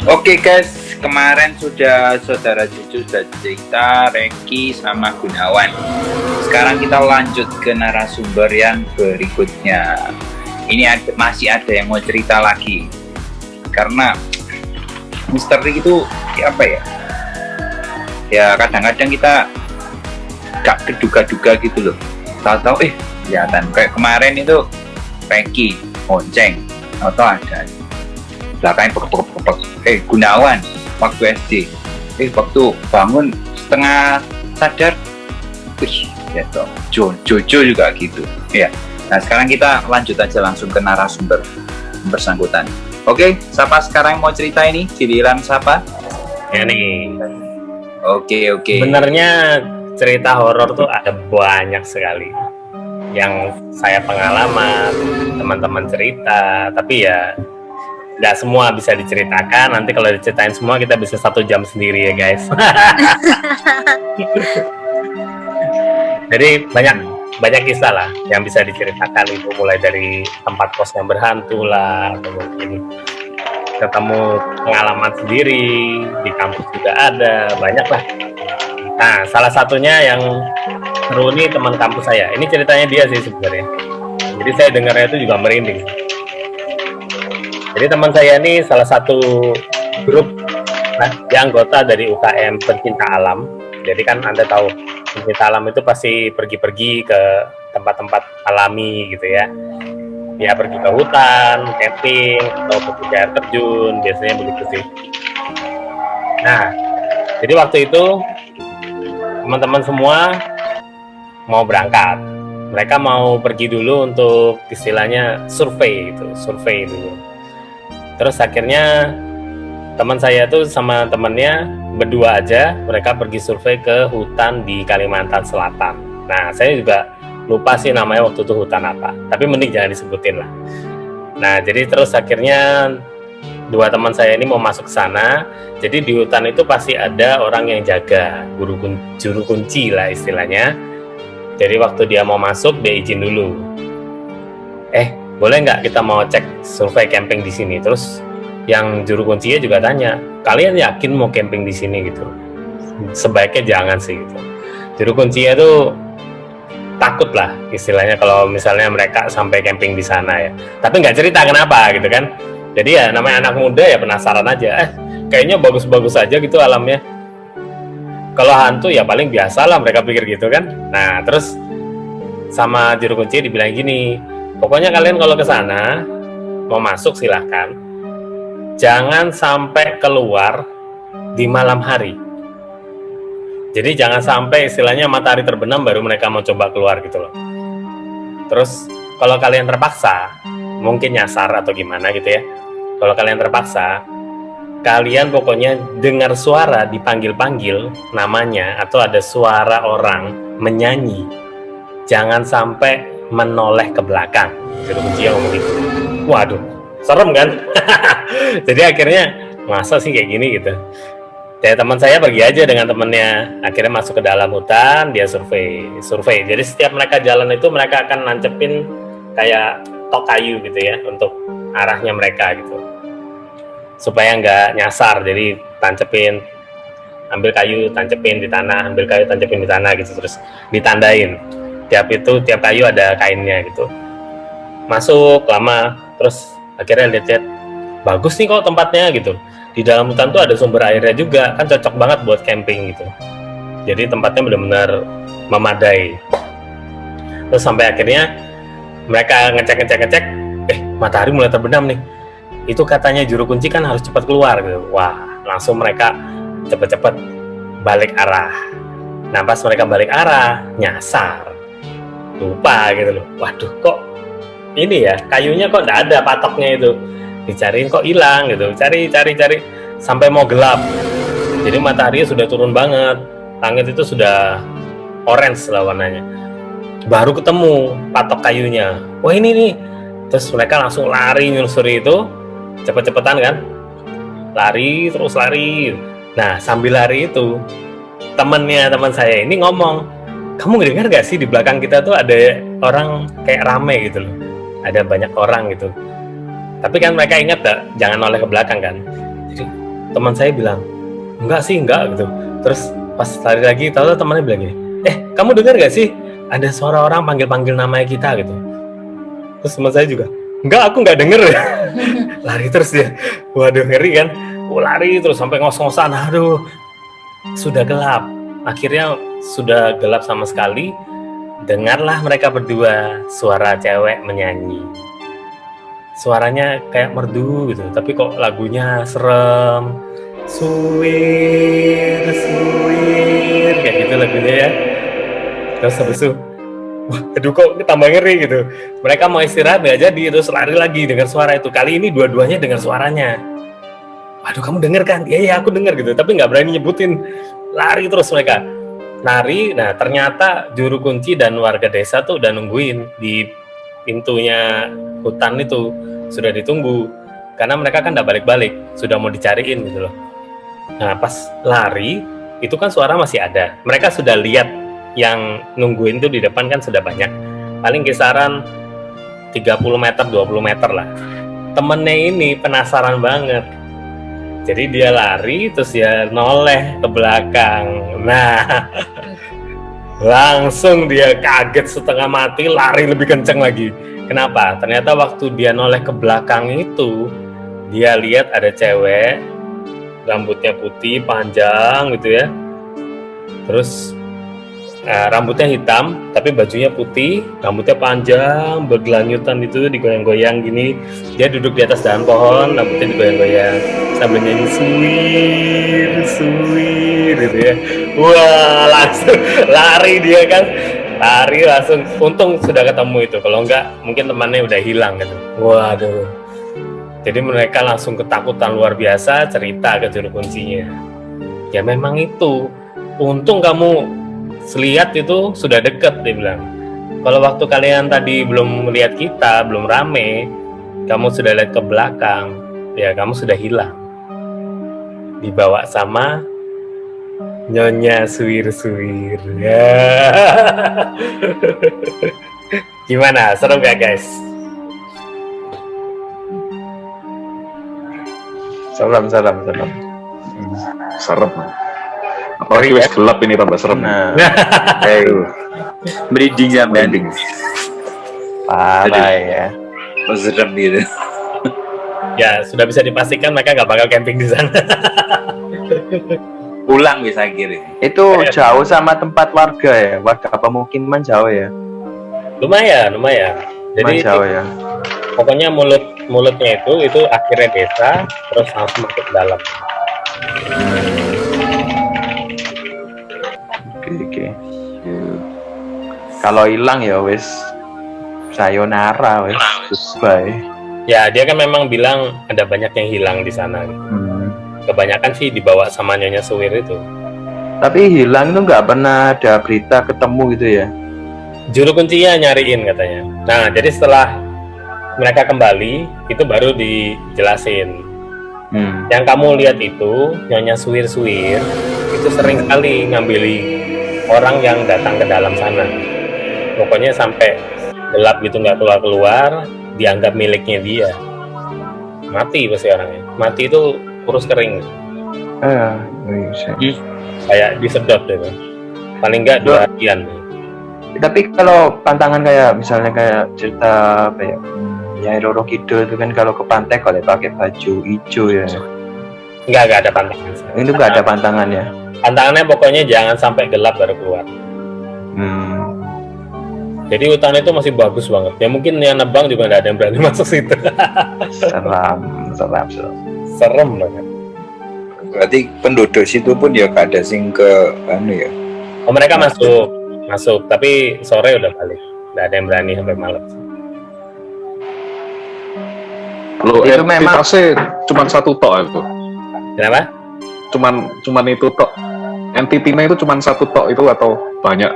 Oke guys, kemarin sudah saudara Cucu sudah cerita Reki sama Gunawan. Sekarang kita lanjut ke narasumber yang berikutnya. Ini masih ada yang mau cerita lagi. Karena misteri itu apa ya? Ya kadang-kadang kita gak keduga-duga gitu loh. Tahu-tahu kelihatan kayak kemarin itu Reki monceng atau ada belakangnya Gunawan waktu SD waktu bangun setengah sadar ya toh Jojo juga gitu ya. Nah sekarang kita lanjut aja langsung ke narasumber bersangkutan. Oke, siapa sekarang mau cerita ini? Giliran siapa? Ya nih. Oke. Sebenarnya cerita horor tuh ada banyak sekali yang saya pengalaman, teman-teman cerita, tapi ya nggak semua bisa diceritakan. Nanti kalau diceritain semua kita bisa 1 jam sendiri ya guys. Jadi banyak kisah lah yang bisa diceritakan, itu mulai dari tempat kos yang berhantu lah, atau mungkin ketemu pengalaman sendiri di kampus juga ada, banyak lah. Nah salah satunya yang seru nih teman kampus saya. Ini ceritanya dia sih sebenarnya. Jadi saya dengarnya itu juga merinding. Jadi teman saya ini salah satu grup dia anggota dari UKM Pencinta Alam. Jadi kan Anda tahu pencinta alam itu pasti pergi-pergi ke tempat-tempat alami gitu ya. Ya pergi ke hutan, camping, atau pergi ke air terjun, biasanya begitu sih. Nah, jadi waktu itu teman-teman semua mau berangkat. Mereka mau pergi dulu untuk istilahnya survei dulu. Terus akhirnya teman saya tuh sama temennya berdua aja, mereka pergi survei ke hutan di Kalimantan Selatan. Nah, saya juga lupa sih namanya waktu itu hutan apa, tapi mending jangan disebutin lah. Nah, jadi terus akhirnya 2 teman saya ini mau masuk ke sana. Jadi di hutan itu pasti ada orang yang jaga, juru kunci lah istilahnya. Jadi waktu dia mau masuk, dia izin dulu. Boleh nggak kita mau cek survei camping di sini? Terus yang juru kuncinya juga tanya, kalian yakin mau camping di sini gitu? Sebaiknya jangan sih gitu. Juru kuncinya tuh takut lah istilahnya kalau misalnya mereka sampai camping di sana ya. Tapi nggak cerita kenapa gitu kan. Jadi ya namanya anak muda ya penasaran aja. Kayaknya bagus-bagus aja gitu alamnya. Kalau hantu ya paling biasa lah mereka pikir gitu kan. Nah terus sama juru kunci dibilang gini, pokoknya kalian kalau ke sana mau masuk silahkan, jangan sampai keluar di malam hari. Jadi jangan sampai istilahnya matahari terbenam baru mereka mau coba keluar gitu loh. Terus kalau kalian terpaksa, mungkin nyasar atau gimana gitu ya. Kalau kalian terpaksa, kalian pokoknya dengar suara dipanggil-panggil namanya atau ada suara orang menyanyi, jangan sampai menoleh ke belakang. Juru kunci ngomong gitu. Waduh, serem kan? Jadi akhirnya masa sih kayak gini gitu. Ya teman saya pergi aja dengan temennya, akhirnya masuk ke dalam hutan, dia survei. Jadi setiap mereka jalan itu mereka akan nancepin kayak tok kayu gitu ya untuk arahnya mereka gitu, supaya nggak nyasar. Jadi ambil kayu tancepin di tanah, ambil kayu tancepin di tanah gitu, terus ditandain. Tiap kayu ada kainnya gitu. Masuk lama, terus akhirnya lihat bagus nih kok tempatnya gitu. Di dalam hutan tuh ada sumber airnya juga, kan cocok banget buat camping gitu. Jadi tempatnya benar-benar memadai. Terus sampai akhirnya mereka ngecek, matahari mulai terbenam nih. Itu katanya juru kunci kan harus cepat keluar gitu. Wah, langsung mereka cepet-cepet balik arah. Nah pas mereka balik arah, nyasar. Lupa gitu loh. Waduh kok ini ya, kayunya kok nggak ada patoknya itu. Dicariin kok hilang gitu, cari sampai mau gelap. Jadi matahari sudah turun banget, langit itu sudah orange lah warnanya. Baru ketemu patok kayunya. Wah ini nih. Terus mereka langsung lari nyusuri itu, cepet-cepetan kan, terus lari. Nah sambil lari itu teman saya ini ngomong, kamu dengar gak sih di belakang kita tuh ada orang kayak rame gitu loh, ada banyak orang gitu. Tapi kan mereka ingat gak, jangan noleh ke belakang kan. Jadi teman saya bilang, enggak sih, enggak gitu. Terus pas lari lagi, tahu temannya bilang gini, kamu dengar gak sih ada suara orang panggil-panggil namanya kita gitu. Terus teman saya juga, enggak, aku nggak denger. Lari terus dia, waduh ngeri kan. Lari terus sampai ngos-ngosan, aduh sudah gelap. Akhirnya sudah gelap sama sekali. Dengarlah mereka berdua suara cewek menyanyi. Suaranya kayak merdu gitu, tapi kok lagunya serem. Suwir, suwir, kayak gitu lagunya ya. Terus habis itu, wah, aduh kok tambah ngeri gitu. Mereka mau istirahat nggak jadi, terus lari lagi dengar suara itu. Kali ini dua-duanya dengar suaranya. Waduh, kamu denger kan? Iya, aku denger gitu. Tapi nggak berani nyebutin. Lari terus mereka. Lari, nah ternyata juru kunci dan warga desa tuh udah nungguin di pintunya hutan itu. Sudah ditunggu. Karena mereka kan udah balik-balik. Sudah mau dicariin gitu loh. Nah, pas lari, itu kan suara masih ada. Mereka sudah lihat yang nungguin tuh di depan kan sudah banyak. Paling kisaran 30 meter, 20 meter lah. Temennya ini penasaran banget. Jadi dia lari, terus dia noleh ke belakang. Nah, langsung dia kaget setengah mati, lari lebih kenceng lagi. Kenapa? Ternyata waktu dia noleh ke belakang itu, dia lihat ada cewek, rambutnya putih, panjang gitu ya. Terus rambutnya hitam, tapi bajunya putih, rambutnya panjang, bergelanyutan itu, digoyang-goyang gini. Dia duduk di atas dahan pohon, rambutnya digoyang-goyang, sambil nyanyi suwir, suwir gitu ya. Wah, langsung lari dia kan, lari langsung. Untung sudah ketemu itu, kalau enggak mungkin temannya udah hilang gitu. Waduh. Jadi mereka langsung ketakutan luar biasa, cerita ke juru kuncinya. Ya memang itu, untung kamu lihat itu sudah deket, dia bilang. Kalau waktu kalian tadi belum melihat kita, belum rame, kamu sudah lihat ke belakang, ya kamu sudah hilang. Dibawa sama Nyonya Suwir-suwir. Ya. Gimana? Seru gak guys? Serem. Apalagi wis gelap ini tambah serem. Nah, merinding sampean. Parah ya. Serem gitu. Ya sudah bisa dipastikan mereka nggak bakal camping di sana. Pulang bisa kiri. Itu jauh sama tempat warga ya, warga pemukiman jauh ya. Lumayan. Jadi jauh ya. pokoknya mulutnya itu akhirnya desa, terus langsung masuk ke dalam. Oke. Kalau hilang ya wis sayonara wis goodbye. Ya dia kan memang bilang ada banyak yang hilang di sana. Kebanyakan sih dibawa sama Nyonya Suwir itu. Tapi hilang itu nggak pernah ada berita ketemu gitu ya? Juru kuncinya nyariin katanya. Nah jadi setelah mereka kembali itu baru dijelasin. Yang kamu lihat itu Nyonya Suwir-suwir itu sering sekali ngambil orang yang datang ke dalam sana. Pokoknya sampai gelap gitu nggak keluar, dianggap miliknya dia. Mati pasti orangnya. Mati itu kurus kering. Kayak disedot gitu. Paling nggak 2 harian. Tapi kalau pantangan kayak misalnya kayak cerita apa ya? Nyai Roro Kidul itu kan kalau ke pantai kalau pakai baju hijau ya. Nggak ada pantangan. Itu nggak ada pantangannya. Pantangannya pokoknya jangan sampai gelap baru keluar. Jadi hutan itu masih bagus banget. Ya mungkin yang nebang juga nggak ada yang berani masuk situ. Serem banget. Berarti penduduk situ pun ya gak ada sing ke ya. Oh mereka masuk, tapi sore udah balik. Nggak ada yang berani sampai malam. Lo itu memang cuma satu tok itu. Kenapa? Cuman itu tok. Entitinya itu cuma satu tok itu atau banyak?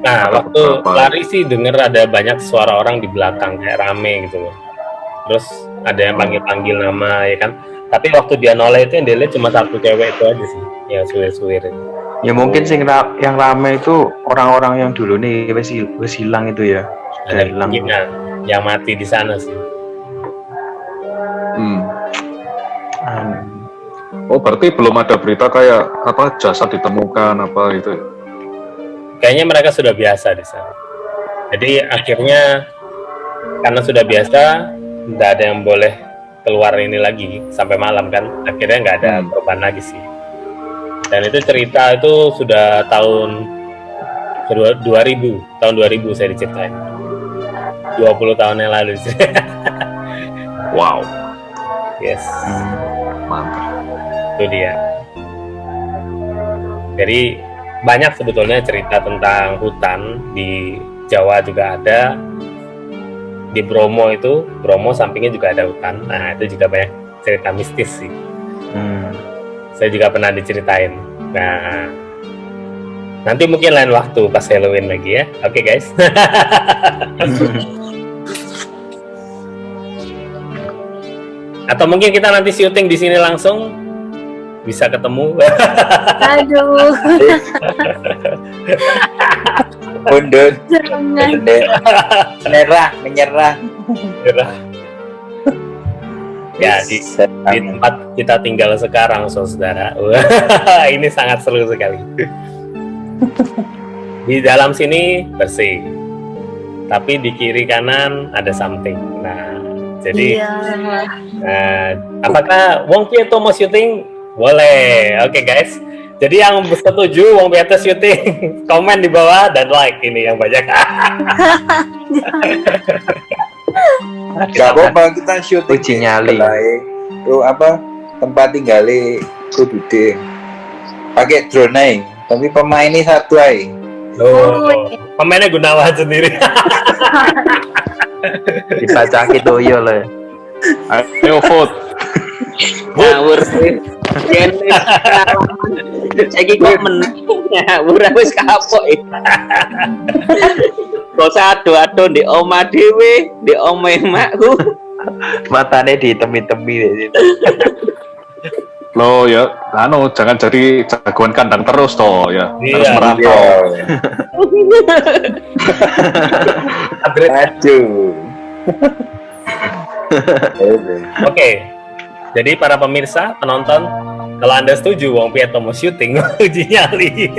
Nah, atau waktu berapa? lari sih denger ada banyak suara orang di belakang kayak rame gitu loh. Terus ada yang panggil nama ya kan. Tapi waktu dia noleh itu yang dia lihat cuma satu cewek itu aja sih, yang suwir-suwir itu. Ya mungkin yang rame itu orang-orang yang dulu nih wes hilang itu ya. Ada hilang. yang mati di sana sih. Oh, berarti belum ada berita kayak apa jasad ditemukan apa itu ya? Kayaknya mereka sudah biasa di sana. Jadi akhirnya karena sudah biasa, nggak ada yang boleh keluar ini lagi sampai malam kan. Akhirnya nggak ada korban lagi sih. Dan itu cerita itu sudah tahun 2000 saya diceritain. 20 tahun yang lalu. Wow, Yes, mantap. itu dia. Jadi banyak sebetulnya cerita tentang hutan di Jawa juga ada. Di Bromo sampingnya juga ada hutan. Nah, itu juga banyak cerita mistis sih. Saya juga pernah diceritain. Nah, nanti mungkin lain waktu pas Halloween lagi ya. Oke, guys. Atau mungkin kita nanti syuting di sini langsung bisa ketemu. Aduh, Mundur, jangan. menyerah. Ya, di tempat kita tinggal sekarang, saudara. Ini sangat seru sekali. Di dalam sini bersih, tapi di kiri kanan ada something. Nah, jadi Iya. apakah Wong Pieto mau syuting? Boleh. Oke, guys. Jadi yang setuju Wong Pieto syuting, komen di bawah dan like ini yang banyak. Gak apa-apa kita syuting Uji nyali. Itu apa tempat tinggalnya Kudude pakai drone aja. Tapi pemainnya satu aja. Loh, pemainnya Gunawan sendiri. Dipacaki toyo lah. Ayo vote. Ngawur sih. Saiki kok ngawur wis kapok. Kok ado-ado di oma dhewe, di omahe makku. Matane ditemi-temi deh. Lo ya, jangan jadi jagoan kandang terus toh ya. Iya. Harus merantau. Aduh. Oke. Jadi para pemirsa, penonton, kalau Anda setuju Wong Pieto mau syuting uji nyali,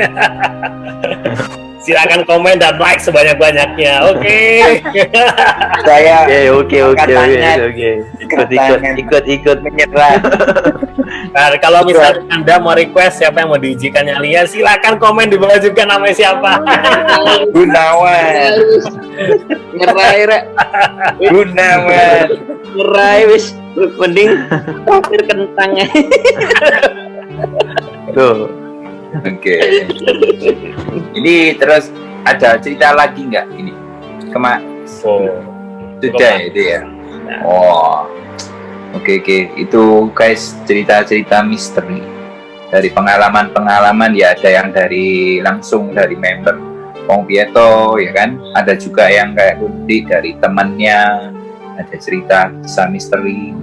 silakan komen dan like sebanyak-banyaknya. Oke. Saya Oke. Katanya- Ikut. menyerah. Nah, kalau misalnya Anda mau request siapa yang mau diujikan nyalinya, silakan komen di bawah juga namanya siapa. Gunawan. Ngerai wis mending terakhir kentang. Tuh. Oke. Ini terus ada cerita lagi nggak ini? Oh, Sudah itu ya. Oh. Oke. Itu guys cerita-cerita misteri dari pengalaman-pengalaman ya, ada yang dari langsung dari member Wong Pieto ya kan, ada juga yang kayak Gundi dari temannya, ada cerita kisah misteri.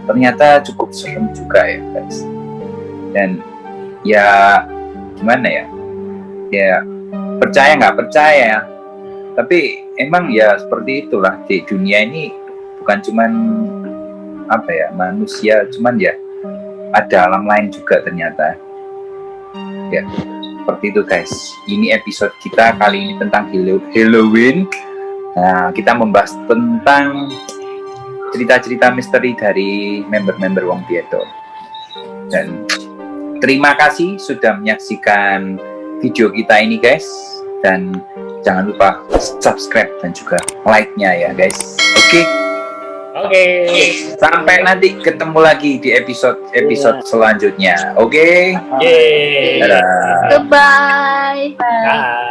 Ternyata cukup serem juga ya guys. Dan ya gimana ya? Ya percaya nggak percaya, tapi emang ya seperti itulah di dunia ini, bukan cuman apa ya manusia, cuman ya ada alam lain juga ternyata ya. Seperti itu guys, ini episode kita kali ini tentang Halloween. Nah, kita membahas tentang cerita-cerita misteri dari member-member Wong Pieto. Dan terima kasih sudah menyaksikan video kita ini guys, dan jangan lupa subscribe dan juga like-nya ya guys. Oke, sampai nanti ketemu lagi di episode selanjutnya. Oke. Yeay. Dadah. Goodbye. Bye.